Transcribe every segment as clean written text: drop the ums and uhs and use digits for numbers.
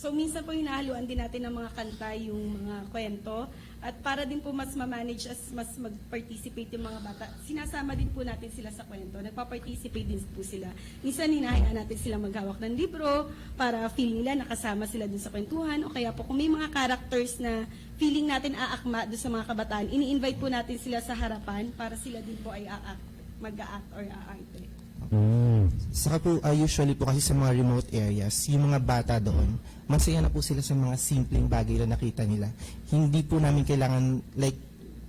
So minsan po hinahaluan din natin ng mga kanta yung mga kwento at para din po mas ma-manage as mas mag-participate yung mga bata, sinasama din po natin sila sa kwento. Nagpa-participate din po sila. Minsan hinahayaan natin sila maghawak ng libro para feel nila nakasama sila dun sa kwentuhan o kaya po kung may mga characters na feeling natin aakma dun sa mga kabataan, ini-invite po natin sila sa harapan para sila din po ay mag-a-act or aarte. Saka po, usually po kasi sa mga remote areas, yung mga bata doon, masaya na po sila sa mga simpleng bagay na nakita nila. Hindi po namin kailangan, like,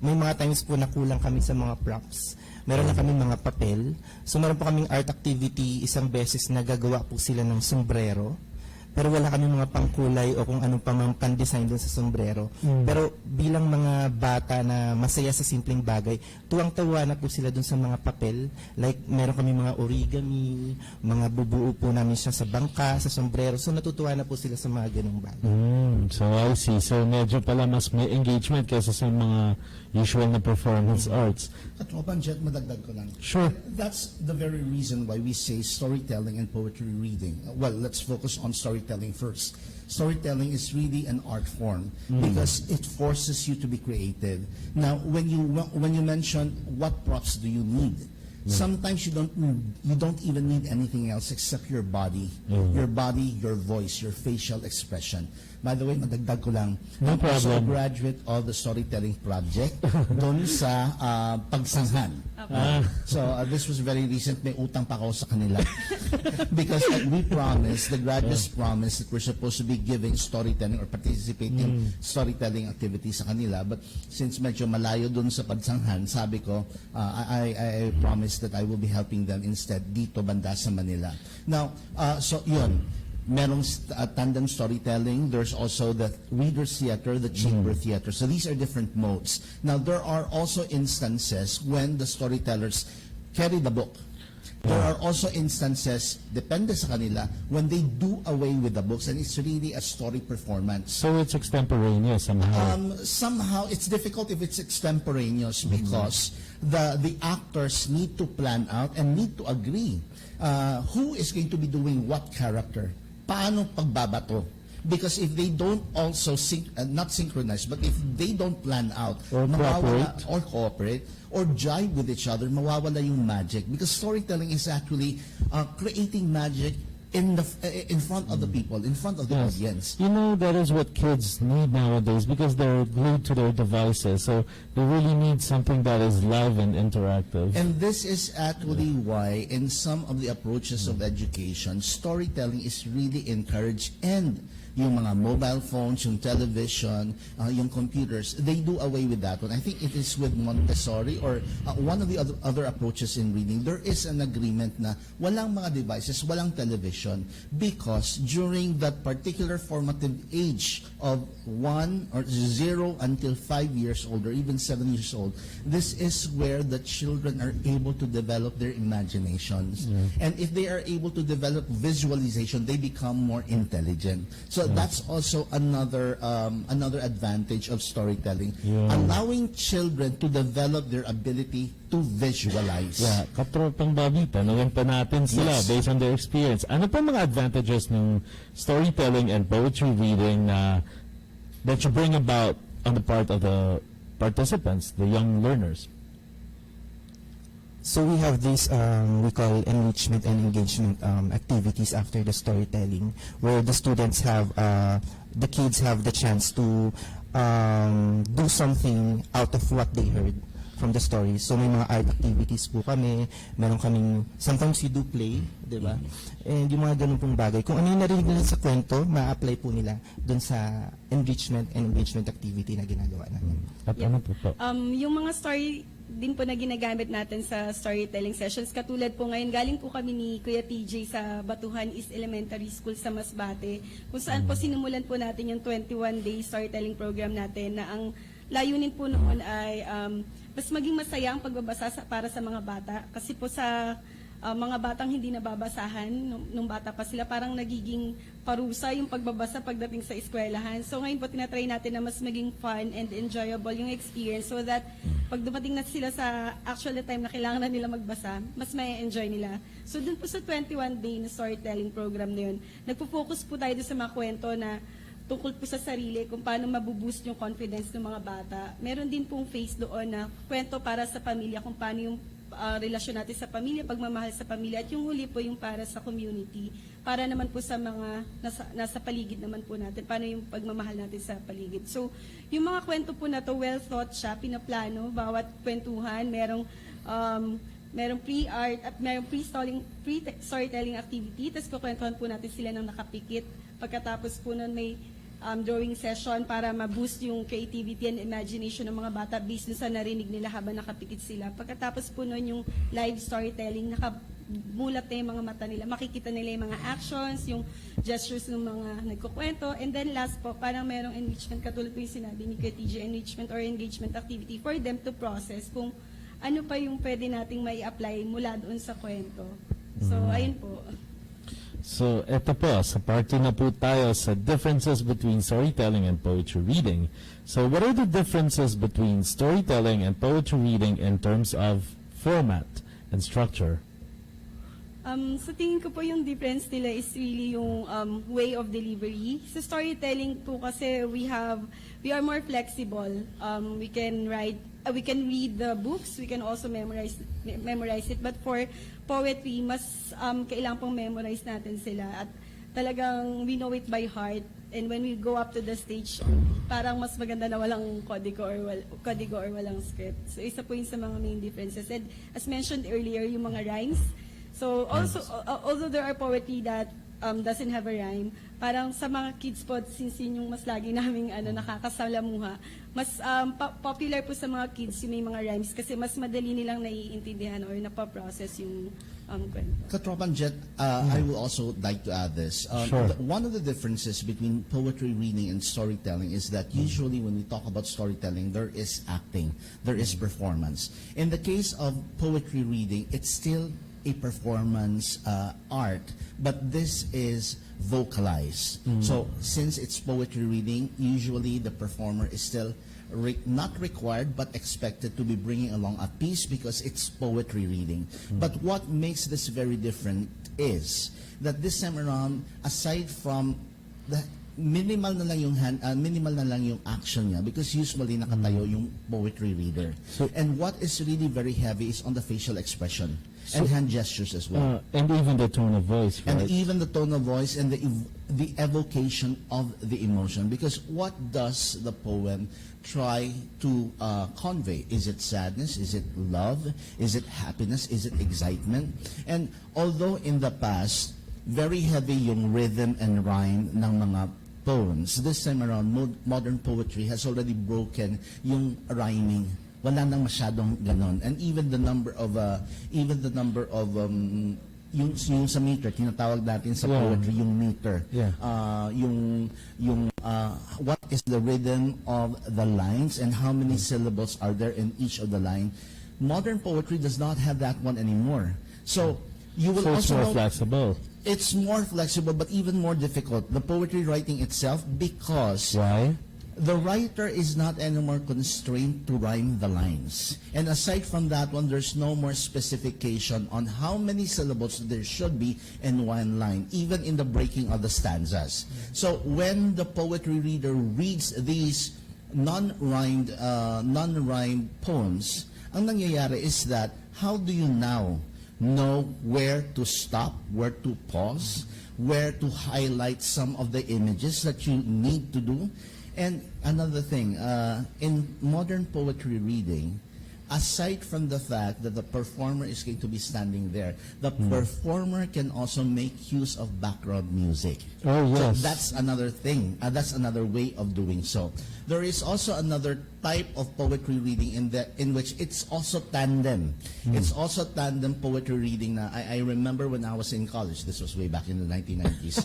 may mga times po na kulang kami sa mga props. Meron na kami mga papel. So meron po kaming art activity, isang beses na gagawa po sila ng sombrero. Pero wala kami mga pangkulay o kung anong pan-design doon sa sombrero. Pero bilang mga bata na masaya sa simpleng bagay, tuwang-tawa na po sila doon sa mga papel. Like, meron kami mga origami, mga bubuo po namin siya sa bangka, sa sombrero. So natutuwa na po sila sa mga ganung bagay. So I see. So medyo pala mas may engagement kaysa sa mga usual na performance arts. Katropan Jet, madagdag ko lang. Sure. That's the very reason why we say storytelling and poetry reading. Well, let's focus on storytelling first. Storytelling is really an art form because it forces you to be creative. Now, when you mention what props do you need, sometimes you don't even need anything else except your body, your voice, your facial expression. By the way, madagdag ko lang, No I'm also a problem. graduate of the storytelling project doon sa pagsanghan. So this was very recent. May utang pa ako sa kanila. Because we promised, the graduates promised that we're supposed to be giving storytelling or participating in storytelling activities sa kanila. But since medyo malayo doon sa pagsanghan, sabi ko, I promised that I will be helping them instead dito banda sa Manila. Now, so yun. Merong tandem storytelling. There's also the reader's theater, the chamber theater. So these are different modes. Now, there are also instances when the storytellers carry the book. There are also instances, depende sa kanila, when they do away with the books and it's really a story performance. So it's extemporaneous somehow. Somehow, it's difficult if it's extemporaneous because the actors need to plan out and need to agree who is going to be doing what character. Paano pagbabato? Because if they don't also not synchronize, but if they don't plan out Or cooperate or jive with each other, mawawala yung magic. Because storytelling is actually creating magic in front of the people, in front of the audience. You know, that is what kids need nowadays because they're glued to their devices. So they really need something that is live and interactive. And this is actually why in some of the approaches of education, storytelling is really encouraged, and yung mga mobile phones, yung television, yung computers, they do away with that one. I think it is with Montessori or one of the other approaches in reading. There is an agreement na walang mga devices, walang television, because during that particular formative age of 1 or 0 until 5 years old or even 7 years old, this is where the children are able to develop their imaginations. And if they are able to develop visualization, they become more intelligent. So that's also another advantage of storytelling, allowing children to develop their ability to visualize. Yeah, katropang Bobby, tanungin pa natin sila based on their experience. Ano pa mga advantages ng storytelling and poetry reading that you bring about on the part of the participants, the young learners? So we have these, we call enrichment and engagement activities after the storytelling, where the students have, the kids have the chance to do something out of what they heard from the story. So may mga art activities po kami, meron kaming, sometimes we do play, di ba? And yung mga ganun pong bagay. Kung ano yung narinig nila sa kwento, ma-apply po nila dun sa enrichment and engagement activity na ginagawa natin. At ano po po? Yung mga story din po na ginagamit natin sa storytelling sessions, katulad po ngayon, galing po kami ni Kuya TJ sa Batuhan East Elementary School sa Masbate, kung saan po sinimulan po natin yung 21-day storytelling program natin na ang layunin po noon ay mas maging masaya ang pagbabasa para sa mga bata. Kasi po sa mga batang hindi nababasahan nung bata pa sila, parang nagiging parusa yung pagbabasa pagdating sa eskwelahan. So ngayon po tinatry natin na mas maging fun and enjoyable yung experience so that pag dumating na sila sa actual time na kailangan na nila magbasa, mas may enjoy nila. So dun po sa 21-day na storytelling program na yun, nagpo-focus po tayo dun sa mga kwento na tungkol po sa sarili, kung paano mabuboost yung confidence ng mga bata. Meron din pong phase doon na kwento para sa pamilya, kung paano yung relasyon natin sa pamilya, pagmamahal sa pamilya, at yung huli po yung para sa community, para naman po sa mga nasa paligid naman po natin, paano yung pagmamahal natin sa paligid. So, yung mga kwento po na to, well thought siya, pinaplano, bawat kwentuhan, merong pre-art at merong pre-storytelling activity, tapos kukwentuhan po natin sila ng nakapikit. Pagkatapos po nun may drawing session para ma-boost yung creativity and imagination ng mga bata based sa narinig nila habang nakapikit sila. Pagkatapos po nun yung live storytelling, nakamulat na yung mga mata nila, makikita nila yung mga actions, yung gestures ng mga nagkukwento. And then last po, parang merong enrichment, katulad po yung sinabi ni TJ, enrichment or engagement activity for them to process kung ano pa yung pwede nating mai apply mula doon sa kwento. So, ayun po. So, eto po, sa part 2 na po tayo sa differences between storytelling and poetry reading. So, what are the differences between storytelling and poetry reading in terms of format and structure? Sa tingin ko po yung difference nila is really yung way of delivery. Sa storytelling po kasi we are more flexible. We can read the books, we can also memorize it. But for poetry, mas kailangan pong memorize natin sila at talagang we know it by heart. And when we go up to the stage, parang mas maganda na walang kodigo or walang script. So isa po yun sa mga main differences. And as mentioned earlier, yung mga rhymes. So also, although there are poetry that doesn't have a rhyme, parang sa mga kids po, since yun yung mas lagi naming nakakasalamuha, mas popular po sa mga kids yung may mga rhymes kasi mas madali nilang naiintindihan or napaprocess yung kwento. Katropan Jet, I will also like to add this. Sure. One of the differences between poetry reading and storytelling is that usually when we talk about storytelling, there is acting, there is performance. In the case of poetry reading, it's still a performance art, but this is vocalized. So since it's poetry reading, usually the performer is still not required but expected to be bringing along a piece because it's poetry reading. But what makes this very different is that this time around, aside from the minimal na lang yung action niya because usually nakatayo yung poetry reader. And what is really very heavy is on the facial expression and hand gestures as well. And even the tone of voice, right? And even the tone of voice and the evocation of the emotion. Because what does the poem try to convey? Is it sadness? Is it love? Is it happiness? Is it excitement? And although in the past, very heavy yung rhythm and rhyme ng mga poems, this time around, modern poetry has already broken yung rhyming. Wala nang masyadong ganon. And even the number of yung sa meter, tinatawag natin sa poetry yung meter. Yeah. What is the rhythm of the lines and how many syllables are there in each of the line? Modern poetry does not have that one anymore. So you will So it's also more flexible. It's more flexible, but even more difficult. The poetry writing itself, because Why? the writer is not anymore constrained to rhyme the lines. And aside from that one, there's no more specification on how many syllables there should be in one line, even in the breaking of the stanzas. So when the poetry reader reads these non-rhymed poems, ang nangyayari is that, how do you now know where to stop, where to pause, where to highlight some of the images that you need to do? And another thing, in modern poetry reading, aside from the fact that the performer is going to be standing there, the performer can also make use of background music. Oh, yes. So that's another thing. That's another way of doing so. There is also another type of poetry reading in which it's also tandem. It's also tandem poetry reading. Na, I remember when I was in college, this was way back in the 1990s.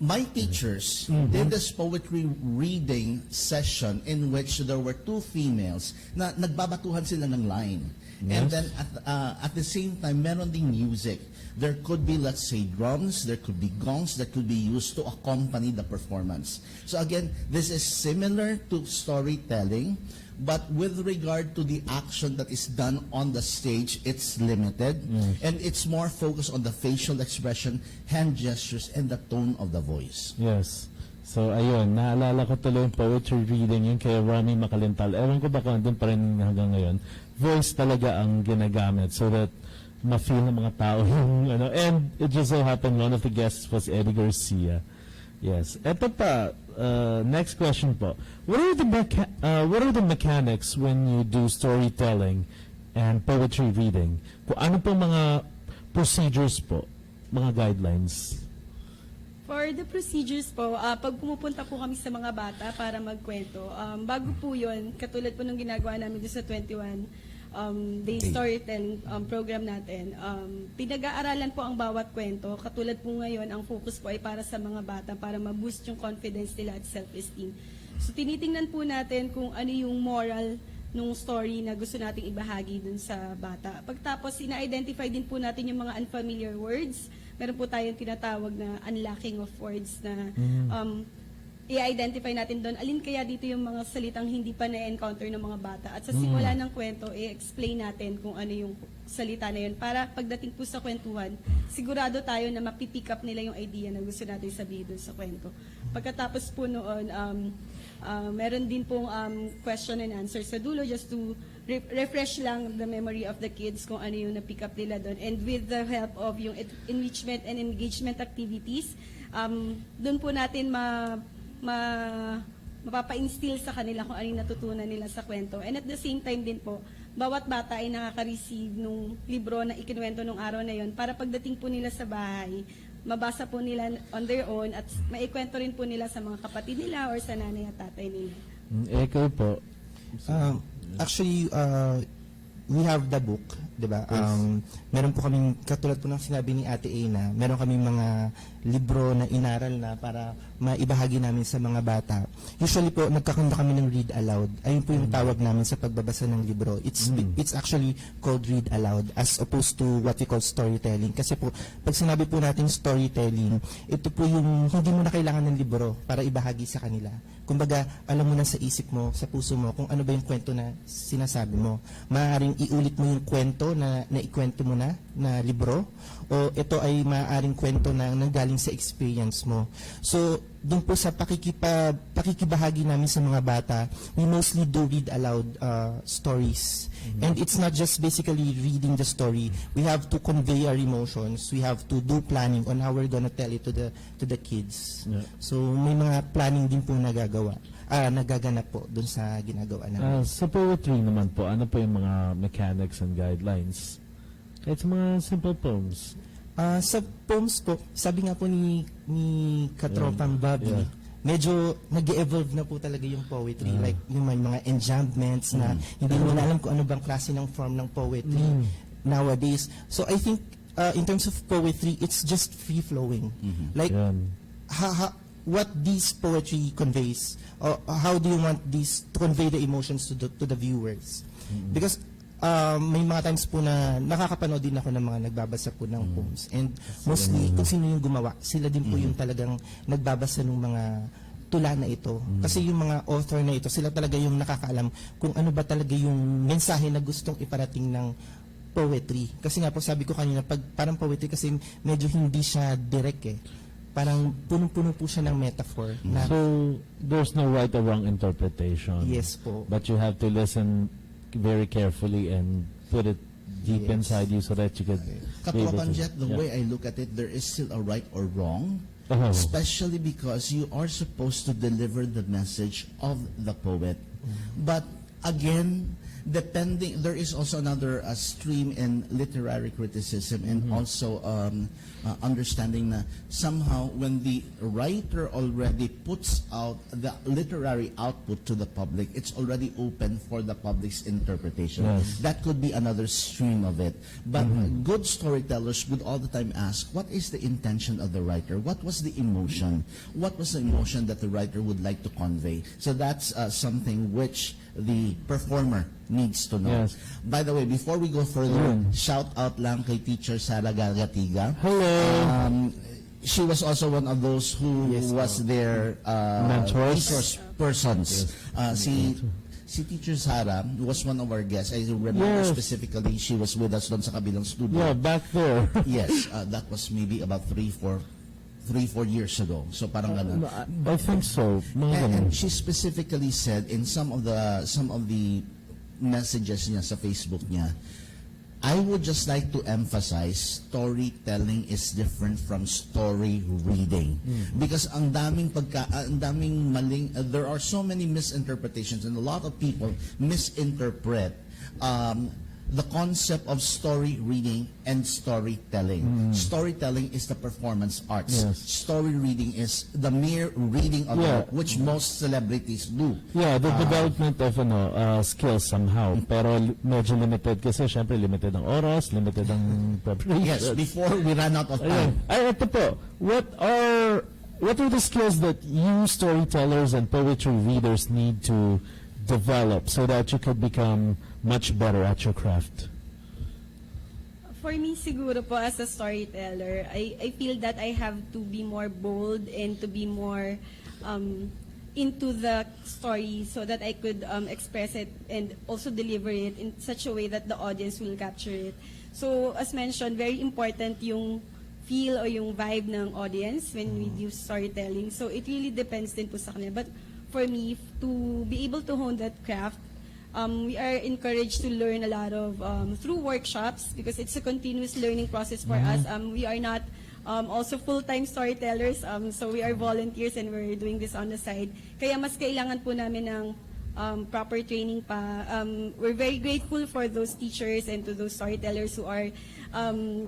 My teachers did this poetry reading session in which there were two females na nagbabatuhan sila ng line. And Yes. then at the same time, meron ding music. There could be, let's say, drums, there could be gongs that could be used to accompany the performance. So again, this is similar to storytelling, but with regard to the action that is done on the stage, it's limited. And it's more focused on the facial expression, hand gestures, and the tone of the voice. Yes. So, ayun, naalala ko tuloy yung poetry reading yung kay Rami Makalintal. Ewan ko ba kung andun pa rin hanggang ngayon. Voice talaga ang ginagamit so that ma-feel ng mga tao yung ano. And it just so happened one of the guests was Eddie Garcia. Yes. Eto pa, next question po. What are the mechanics when you do storytelling and poetry reading? Kung ano po mga procedures po, mga guidelines? For the procedures po, pag pumupunta po kami sa mga bata para magkwento, bago po yun, katulad po nung ginagawa namin doon sa 21 day storytelling program natin, pinag-aaralan po ang bawat kwento. Katulad po ngayon, ang focus po ay para sa mga bata para ma-boost yung confidence nila at self-esteem. So tinitingnan po natin kung ano yung moral nung story na gusto nating ibahagi dun sa bata. Pagtapos, ina-identify din po natin yung mga unfamiliar words. Meron po tayong tinatawag na unlocking of words na i-identify natin doon, alin kaya dito yung mga salitang hindi pa na-encounter ng mga bata. At sa simula ng kwento, i-explain natin kung ano yung salita na yun. Para pagdating po sa kwentuhan, sigurado tayo na mapipick up nila yung idea na gusto natin sabihin doon sa kwento. Pagkatapos po noon, meron din pong question and answer sa dulo just to refresh lang the memory of the kids kung ano yung na-pick up nila doon. And with the help of yung enrichment and engagement activities, doon po natin mapapa-instill sa kanila kung ano yung natutunan nila sa kwento. And at the same time din po, bawat bata ay nakaka-receive nung libro na ikinuwento nung araw na yon para pagdating po nila sa bahay, mabasa po nila on their own at maikwento rin po nila sa mga kapatid nila or sa nanay at tatay nila. Ikaw po. Actually, we have the book, di ba? Meron po kaming, katulad po ng sinabi ni Ate A na, meron kaming mga libro na inaral na para maibahagi namin sa mga bata. Usually po, nagkakanda kami ng read aloud. Ayun po yung tawag namin sa pagbabasa ng libro. It's actually called read aloud as opposed to what we call storytelling. Kasi po, pag sinabi po natin storytelling, ito po yung hindi mo na kailangan ng libro para ibahagi sa kanila. Kumbaga, alam mo na sa isip mo, sa puso mo, kung ano ba yung kwento na sinasabi mo. Maaaring iulit mo yung kwento na naikwento mo na libro, o ito ay maaaring kwento na nanggaling sa experience mo. So, doon po sa pakikibahagi namin sa mga bata, we mostly do read aloud stories. And it's not just basically reading the story. We have to convey our emotions. We have to do planning on how we're gonna tell it to the kids. Yeah. So, may mga planning din po nagaganap po doon sa ginagawa namin. Sa poetry naman po, ano po yung mga mechanics and guidelines? Kahit sa mga simple poems. Sa poems po, sabi nga po ni Katropang Bobby, medyo nag-evolve na po talaga yung poetry. Like yung may mga enjambments na hindi mo na alam kung ano bang klase ng form ng poetry nowadays. So I think in terms of poetry, it's just free-flowing. Like, what this poetry conveys, or how do you want this to convey the emotions to the viewers? Because may mga times po na nakakapanood din ako ng mga nagbabasa po ng poems, and mostly kung sino yung gumawa, sila din po yung talagang nagbabasa ng mga tula na ito. Kasi yung mga author na ito, sila talaga yung nakakaalam kung ano ba talaga yung mensahe na gustong iparating ng poetry. Kasi nga po sabi ko kanina, parang poetry kasi medyo hindi siya direct parang punong-puno po siya ng metaphor. So, there's no right or wrong interpretation. Yes po. But you have to listen very carefully and put it deep inside you so that you could be able to... Katropan Jet, the way I look at it, there is still a right or wrong, especially because you are supposed to deliver the message of the poet. But again, depending, there is also another stream in literary criticism and also understanding na somehow when the writer already puts out the literary output to the public, it's already open for the public's interpretation. Yes. That could be another stream of it. But good storytellers would all the time ask, what is the intention of the writer? What was the emotion? What was the emotion that the writer would like to convey? So that's something which the performer needs to know. Yes. By the way, before we go further, shout out lang kay Teacher Sara Gagatiga. Hello. She was also one of those who was their Mentors. resource persons. Si Teacher Sara was one of our guests. I remember specifically she was with us doon sa kabilang studio. Yeah, back there. Yes, that was maybe about 3-4 years ago. So parang ganun. I think so. Mga ganun. And she specifically said in some of the messages niya sa Facebook niya, I would just like to emphasize storytelling is different from story reading. Because ang daming maling, there are so many misinterpretations and a lot of people misinterpret the concept of story reading and storytelling. Storytelling is the performance arts. Yes. Story reading is the mere reading of the book, which most celebrities do. Yeah, the development of skills somehow. Pero medyo limited kasi syempre limited ang oras, limited ang preparation. Yes, before we run out of Ayun. time. Ay, ito po. What are the skills that you storytellers and poetry readers need to develop so that you could become much better at your craft? For me, siguro po, as a storyteller, I feel that I have to be more bold and to be more into the story so that I could express it and also deliver it in such a way that the audience will capture it. So, as mentioned, very important yung feel or yung vibe ng audience when we do storytelling. So, it really depends din po sa kanila. But for me, to be able to hone that craft, we are encouraged to learn a lot of through workshops because it's a continuous learning process for us. We are not also full-time storytellers, so we are volunteers and we're doing this on the side. Kaya mas kailangan po namin ng proper training pa. We're very grateful for those teachers and to those storytellers who are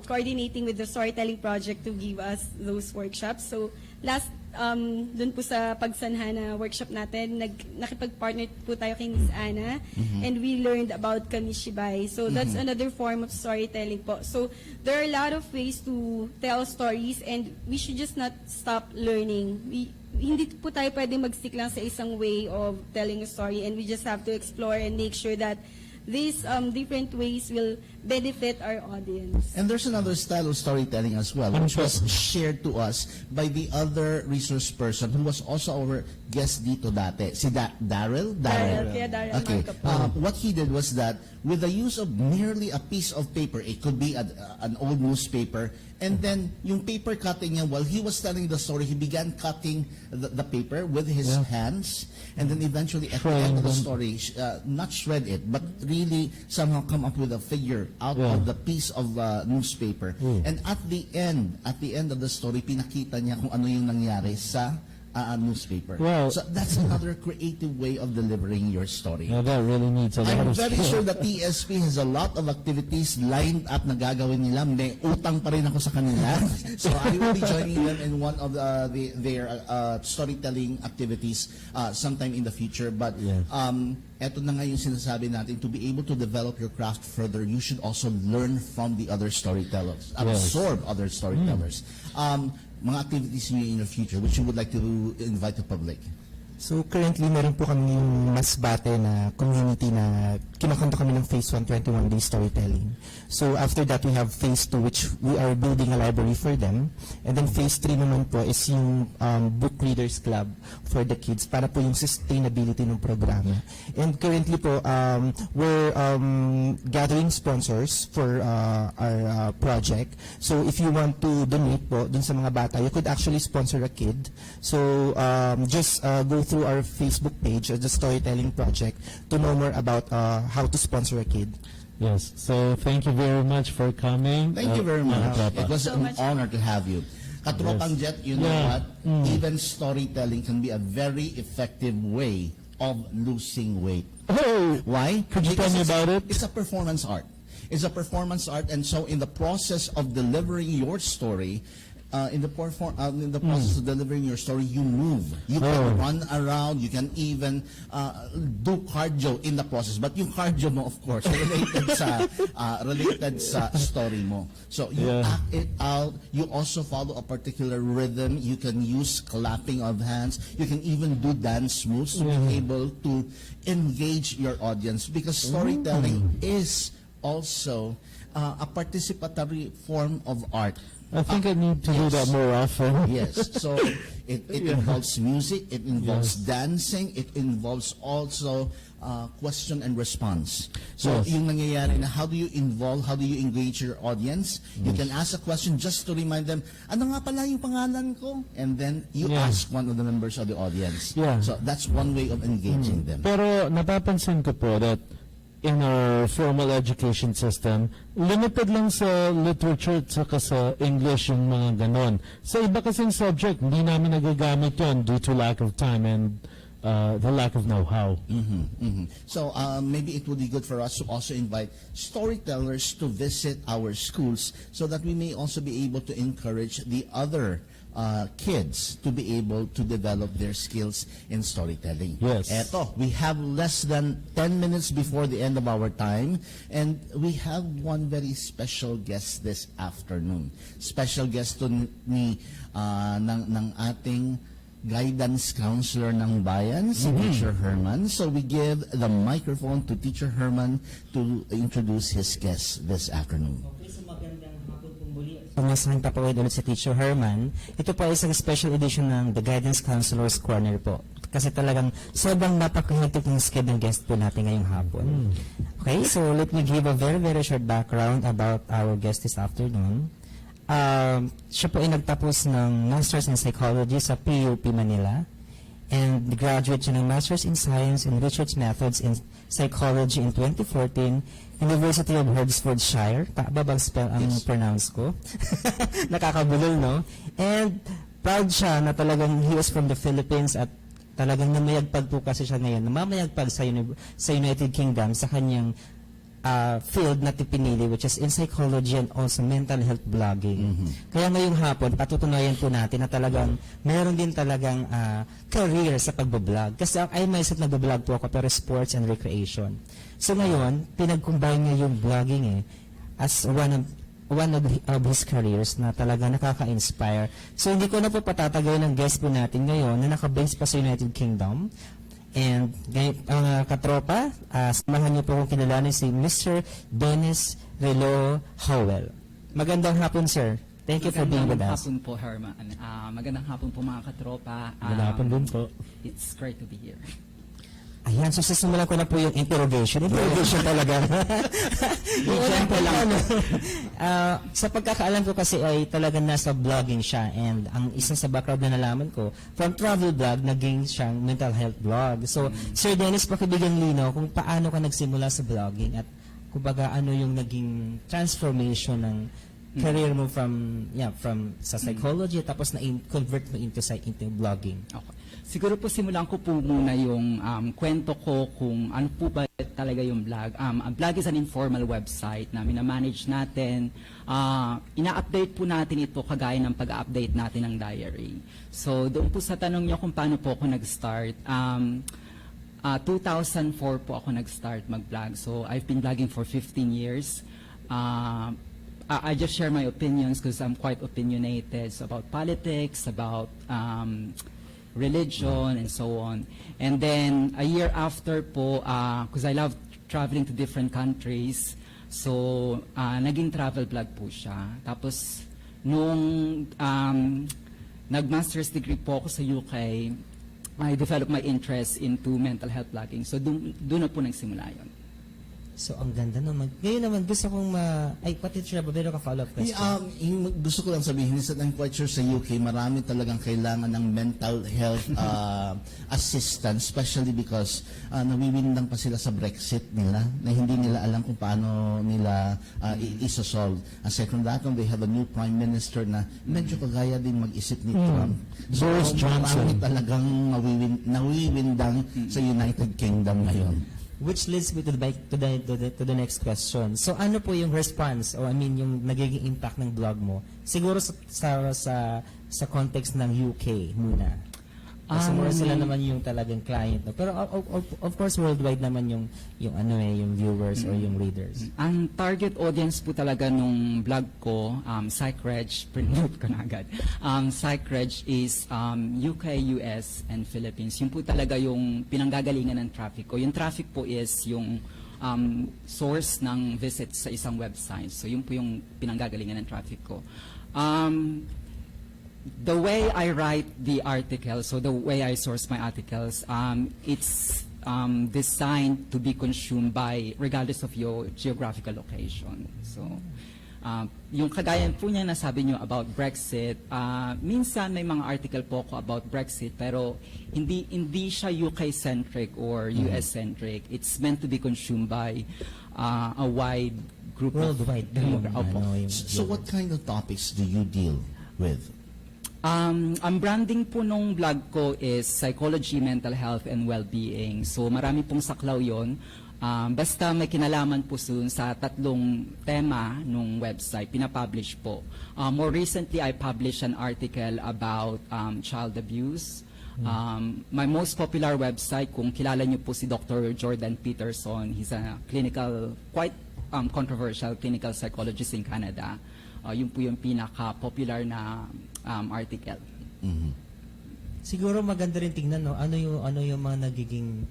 coordinating with the storytelling project to give us those workshops. So last dun po sa pagsanha na workshop natin, nakipag-partner po tayo kay Miss Ana, and we learned about Kamishibay. So that's another form of storytelling po. So there are a lot of ways to tell stories and we should just not stop learning. Hindi po tayo pwedeng mag-stick lang sa isang way of telling a story, and we just have to explore and make sure that these different ways will benefit our audience. And there's another style of storytelling as well, which was shared to us by the other resource person who was also our guest dito dati, si Daryl. Kaya Daryl Okay. Marco po. What he did was that with the use of merely a piece of paper, it could be an old newspaper, and then yung paper cutting niya, while he was telling the story, he began cutting the paper with his hands, and then eventually at the end of the story, not shred it, but really somehow come up with a figure out of the piece of newspaper. And at the end of the story, pinakita niya kung ano yung nangyari sa newspaper. Well, so that's another creative way of delivering your story. Yeah, that really needs a lot I'm of very skill. sure that TSP has a lot of activities lined up na gagawin nila. May utang pa rin ako sa kanila. So I will be joining them in one of their storytelling activities sometime in the future. But eto na nga yung sinasabi natin, to be able to develop your craft further, you should also learn from the other storytellers, absorb other storytellers. Mga activities niyo in the future which you would like to invite the public? So currently meron po kami yung Masbate na community na kinakanta kami ng Phase 1, 21 Day Storytelling. So after that we have Phase 2 which we are building a library for them. And then Phase 3 naman po is yung Book Readers Club for the kids para po yung sustainability ng programa. And currently po we're gathering sponsors for our project. So if you want to donate po dun sa mga bata, you could actually sponsor a kid. So just go through our Facebook page, the Storytelling Project, to know more about how to sponsor a kid. Yes. So thank you very much for coming. Thank you very much. Papa. It was So an much honor to have you. Katropang Jet, you know what? Even storytelling can be a very effective way of losing weight. Oh, Why? could you tell me about it? It's a performance art. It's a performance art, and so in the process of delivering your story, in the process of delivering your story, you move. You can run around. You can even do cardio in the process. But yung cardio mo, of course, related sa story mo. So you act it out. You also follow a particular rhythm. You can use clapping of hands. You can even do dance moves to be able to engage your audience, because storytelling is also a participatory form of art. I think I need to do that more often. Yes, so it involves music, it involves dancing, it involves also question and response. So yung nangyayari na, how do you engage your audience? You can ask a question just to remind them, ano nga pala yung pangalan ko? And then you ask one of the members of the audience. So that's one way of engaging them. Pero napapansin ko po that in our formal education system, limited lang sa literature at saka sa English yung mga ganon. Sa iba kasing subject, hindi namin nagagamit yon due to lack of time and the lack of know-how. So maybe it would be good for us to also invite storytellers to visit our schools so that we may also be able to encourage the other kids to be able to develop their skills in storytelling. Yes. Eto, we have less than 10 minutes before the end of our time, and we have one very special guest this afternoon. Special guest to ng ating guidance counselor ng bayan, si Teacher Herman. So we give the microphone to Teacher Herman to introduce his guest this afternoon. Pumasahin papawid ulit si Teacher Herman. Ito po ay isang special edition ng The Guidance Counselor's Corner po. Kasi talagang sobrang napaka-hectic ng schedule ng guest po natin ngayong hapon. Okay, so let me give a very, very short background about our guest this afternoon. Siya po ay nagtapos ng Masters in Psychology sa PUP Manila. And graduate siya ng Masters in Science and Research Methods in Psychology in 2014, University of Hertfordshire. Tama bang spell ang pronounce ko? Nakakabulol, no? And proud siya na talagang he was from the Philippines at talagang namayagpag po kasi siya ngayon. Namamayagpag sa United Kingdom sa kanyang field na pinili, which is in psychology and also mental health blogging. Kaya ngayong hapon, patutunayan po natin na talagang meron din talagang career sa pagbablog. Kasi I myself nagbablog po ako, pero sports and recreation. So ngayon, pinag-combine niya yung blogging as one of his careers na talaga nakaka-inspire. So hindi ko na po patatagay ng guest po natin ngayon na naka-base pa sa United Kingdom. And katropa, samahan niyo po kung kilalanin si Mr. Dennis Relo Howell. Magandang hapon, sir. Thank you for being with us. Magandang hapon po, Herman. Magandang hapon po, mga katropa. Magandang hapon din po. It's great to be here. Ayan, so sisimulan ko na po yung interrogation. Interrogation talaga. Siyempre lang. Sa pagkakaalam ko kasi ay talagang nasa blogging siya, and ang isa sa background na nalaman ko, from travel blog, naging siyang mental health blog. So, Sir Dennis, pakibigyan linaw kung paano ka nagsimula sa blogging at kumbaga ano yung naging transformation ng career mo from sa psychology tapos na-convert mo into blogging. Okay. Siguro po simulan ko po muna yung kwento ko kung ano po ba talaga yung blog. Ang blog is an informal website na minamanage natin. Ina-update po natin ito kagaya ng pag-update natin ng diary. So doon po sa tanong niyo kung paano po ako nag-start, 2004 po ako nag-start mag-blog. So I've been blogging for 15 years. I just share my opinions because I'm quite opinionated about politics, about religion, and so on. And then, a year after po, because I love traveling to different countries, so naging travel blog po siya. Tapos, nung nag-master's degree po ako sa UK, I developed my interest into mental health blogging. So, doon na po nagsimula yun. So, ang ganda naman. Ngayon naman, gusto kong ay, pati siya, pero ka follow-up question. Yung gusto ko lang sabihin is that I'm quite sure sa UK, marami talagang kailangan ng mental health assistance, especially because nawiwindang pa sila sa Brexit nila, na hindi nila alam kung paano nila isosolve. Aside from that one, they have a new Prime Minister na medyo kagaya din mag-isip ni Trump. So, Boris Johnson. marami talagang nawiwindang sa United Kingdom ngayon. Which leads me to the next question. So ano po yung response o I mean yung nagiging impact ng blog mo? Siguro sa context ng UK muna. Siguro sila naman yung talagang client. No? Pero of course worldwide naman yung yung viewers or yung readers. Ang target audience po talaga nung blog ko, PsychReg, print note ko na agad. PsychReg is UK, US, and Philippines. Yun po talaga yung pinanggagalingan ng traffic ko. Yung traffic po is yung source ng visits sa isang website. So yun po yung pinanggagalingan ng traffic ko. The way I write the article, so the way I source my articles, it's designed to be consumed by regardless of your geographical location. So, yung kagaya po niya na sabi niyo about Brexit, minsan may mga article po ako about Brexit, pero hindi siya UK-centric or US-centric. It's meant to be consumed by a wide group Worldwide. of So what kind of topics do you deal with? Ang branding po nung blog ko is psychology, mental health, and well-being. So marami pong saklaw yon. Basta may kinalaman po sa tatlong tema nung website, pinapublish po. More recently, I published an article about child abuse. My most popular website, kung kilala niyo po si Dr. Jordan Peterson, he's a quite controversial clinical psychologist in Canada. Yun po yung pinaka-popular na article. Siguro maganda rin tingnan no ano yung mga nagiging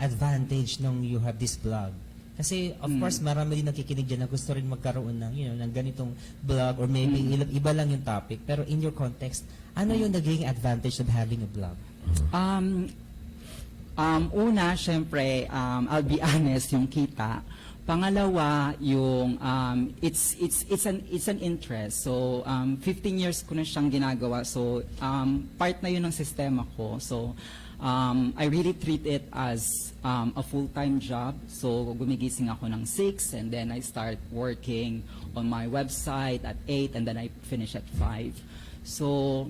advantage nung you have this blog. Kasi of course marami din nakikinig diyan na gusto rin magkaroon ng ng ganitong blog or maybe iba lang yung topic pero in your context ano yung nagiging advantage of having a blog? Una, syempre, I'll be honest, yung kita. Pangalawa, yung it's an interest. So 15 years ko na siyang ginagawa. So part na yun ng sistema ko. So I really treat it as a full-time job. So gumigising ako ng 6 and then I start working on my website at 8 and then I finish at 5. So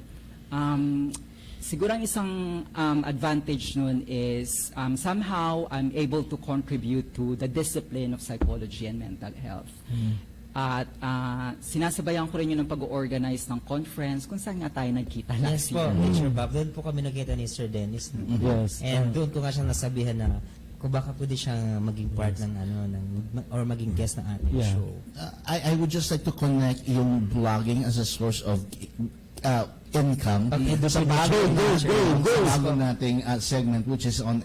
siguro ang isang advantage nun is somehow I'm able to contribute to the discipline of psychology and mental health. At sinasabayan ko rin yun ng pag-organize ng conference kung saan nga tayo nagkita Yes last po, year. Teacher Bob. Doon po kami nakita ni Sir Dennis. No? Yes. And doon ko nga siyang nasabihan na kung baka pwede siyang maging part ng or maging guest ng ating Yeah. show. I would just like to connect yung blogging as a source of income sa bago nating segment which is on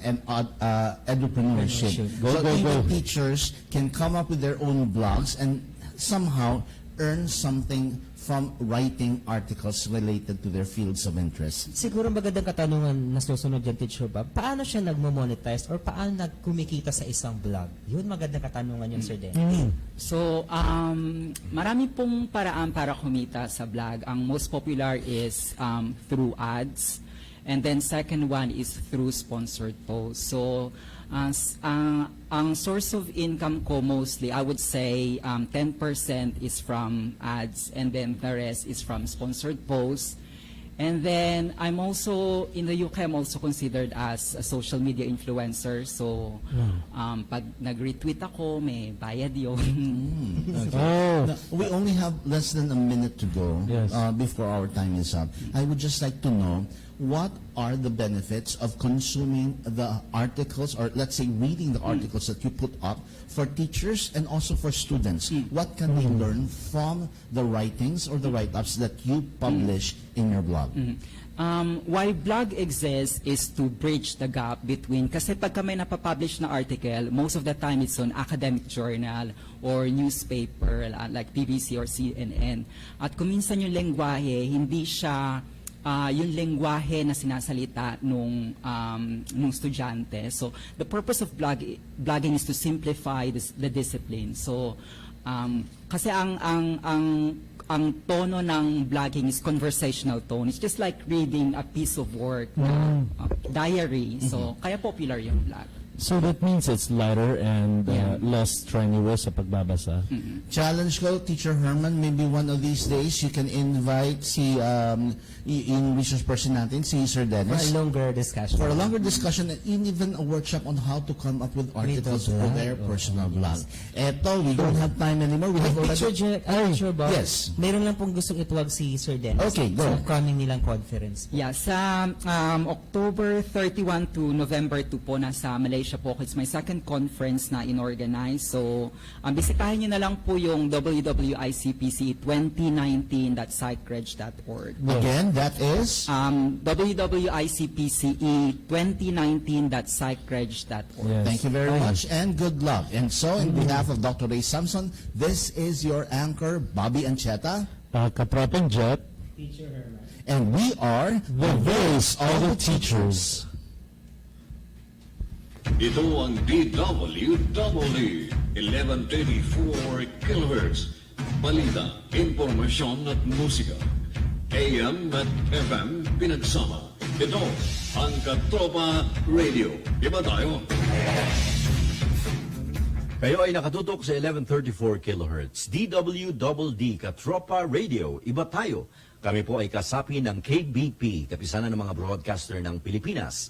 edupreneurship. Go, So go, even go. teachers can come up with their own blogs and somehow earn something from writing articles related to their fields of interest. Siguro magandang katanungan na susunod dyan, Teacher Bob. Paano siya nagmo-monetize or paano nagkumikita sa isang blog? Yun, magandang katanungan yun, Sir Dennis. So, marami pong paraan para kumita sa blog. Ang most popular is through ads. And then second one is through sponsored posts. So, ang source of income ko mostly, I would say 10% is from ads and then the rest is from sponsored posts. And then I'm also, in the UK, I'm also considered as a social media influencer. So, pag nag-retweet ako, may bayad yun. Oh. Now, we only have less than a minute to go Yes. Before our time is up. I would just like to know what are the benefits of consuming the articles or let's say reading the articles that you put up for teachers and also for students. What can they learn from the writings or the write-ups that you publish in your blog? Why blog exists is to bridge the gap between, kasi pagka may napapublish na article, most of the time it's on academic journal or newspaper like BBC or CNN. At kung minsan yung lengguwahe, hindi siya yung lengguwahe na sinasalita nung estudyante. So, the purpose of blogging is to simplify the discipline. So, kasi ang tono ng blogging is conversational tone. It's just like reading a piece of work, diary. So, kaya popular yung blog. So that means it's lighter and Yeah. less strenuous sa pagbabasa. Challenge ko, Teacher Herman, maybe one of these days you can invite yung resource person natin, si Sir For a Dennis, longer discussion. for a longer discussion and even a workshop on how to come up with articles for their personal blog. Eto, we don't have time anymore. We have already... Teacher Bob, yes. mayroon lang pong gustong ituwag si Sir Dennis. Okay, go. Sa upcoming nilang conference. Yeah, sa October 31 to November 2 po, nasa Malaysia po. It's my second conference na inorganize. So, bisitahin nyo na lang po yung www.icpce2019.psycreg.org. Again, that is... www.icpce2019.psycreg.org. Yes. Thank you very much and good luck. And so, in behalf of Dr. Ray Samson, this is your anchor, Bobby Ancheta, Kapropang Jet, and we are the voice of the teachers. Ito ang DWW 1134 kHz. Balita, impormasyon at musika. AM at FM pinagsama. Ito ang Katropa Radio. Iba tayo. Kayo ay nakatutok sa 1134 kHz. DWDD Katropa Radio. Iba tayo. Kami po ay kasapi ng KBP, kapisanan ng mga broadcaster ng Pilipinas.